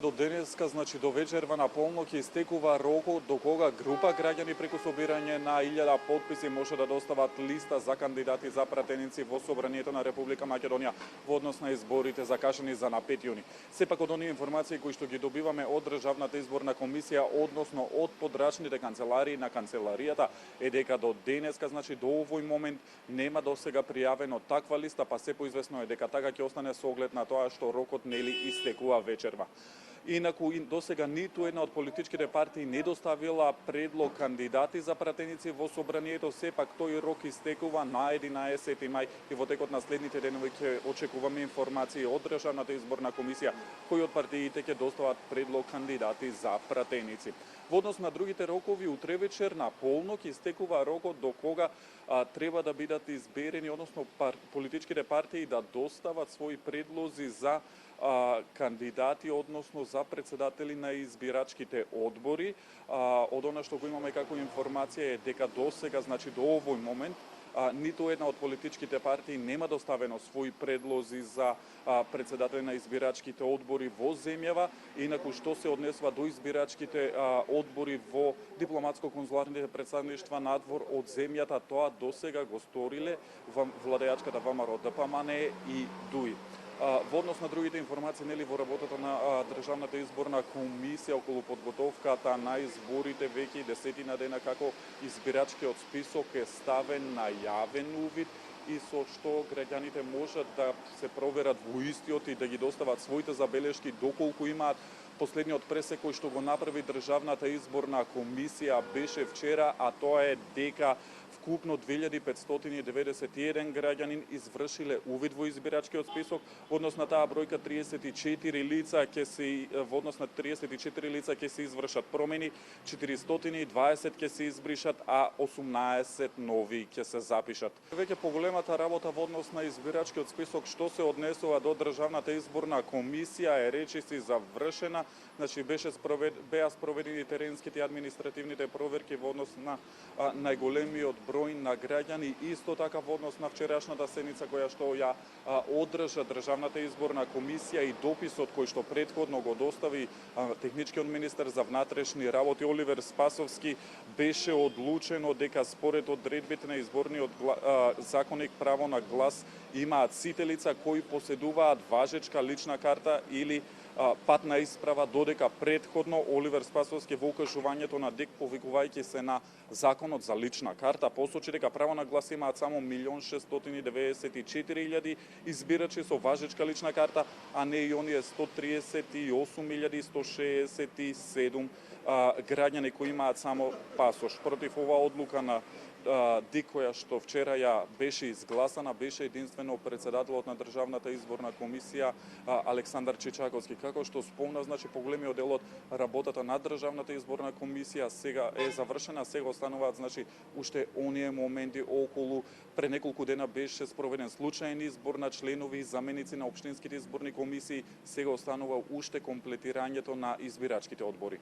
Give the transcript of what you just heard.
До денеска, значи до вечерва на полнок истекува рокот до кога група граѓани преку собирање на 1000 потписи може да достават листа за кандидати за пратеници во Собранието на Република Македонија во однос на изборите закажани за на 5 јуни. Сепак од оние информации кои што ги добиваме од Државната изборна комисија, односно од подрачните канцеларии на канцеларијата, е дека до денеска, значи до овој момент нема досега пријавено таква листа, па се поизвестно е дека така ќе остане со оглед на тоа што рокот нели истекува вечерва. Инаку досега ниту една од политичките партии не доставила предлог кандидати за пратеници во собранието, сепак тој рок истекува на 11 мај и во текот на следните денови ќе очекуваме информации од Државната изборна комисија кои од партиите ќе достават предлог кандидати за пратеници. Во однос на другите рокови, утре вечер на полнок истекува рокот до кога треба да бидат изберени, односно политичките партии да достават своји предлози за кандидати, односно за председатели на избирачките одбори. Од она што го имаме како информација е дека досега, значи до овој момент, ниту една од политичките партии нема доставено своји предлози за председатели на избирачките одбори во земјава. Инаку што се однесува до избирачките одбори во дипломатско-конзуларните представништва надвор од земјата, тоа досега го сториле владеачката ВМРО ДПМН и ДУИ. Во однос на другите информации, нели во работата на Државната изборна комисија околу подготовката на изборите, веќе 10 дена како избирачкиот список е ставен на јавен увид и со што граѓаните можат да се проверат во истиот и да ги достават своите забелешки доколку имаат. Последниот пресек кој што го направи Државната изборна комисија беше вчера, а тоа е дека вкупно 2591 граѓанин извршиле увид во избирачкиот список. Во однос на таа бројка 34 лица ќе се извршат промени, 420 ќе се избришат, а 18 нови ќе се запишат. Веќе поголемата работа во однос на избирачкиот список што се однесува до Државната изборна комисија е речиси завршена. Значи беа спроведени теренските и административните проверки во однос на најголемиот број на граѓани, исто така во однос на вчерашната седница која што ја одржа Државната изборна комисија и дописот кој што претходно го достави техничкиот министер за внатрешни работи Оливер Спасовски, беше одлучено дека според одредбите на изборниот законник право на глас имаат сите лица кои поседуваат важечка лична карта или патна исправа, додека претходно Оливер Спасовски во укажувањето на ДЕК, повикувајќи се на законот за лична карта, посочи дека право на глас имаат само 1.694.000 избирачи со важечка лична карта, а не и оние 138.167 граѓани кои имаат само пасош. Против оваа одлука на ДИК која што вчера ја беше изгласана, беше единствено председателот на Државната изборна комисија Александар Чичаковски. Како што спомна, значи поголемиот дел од работата на Државната изборна комисија сега е завршена, сега остануваат значи уште оние моменти околу пред неколку дена беше спроведен случаен избор на членови и заменици на општинските изборни комисии, сега останува уште комплетирањето на избирачките одбори.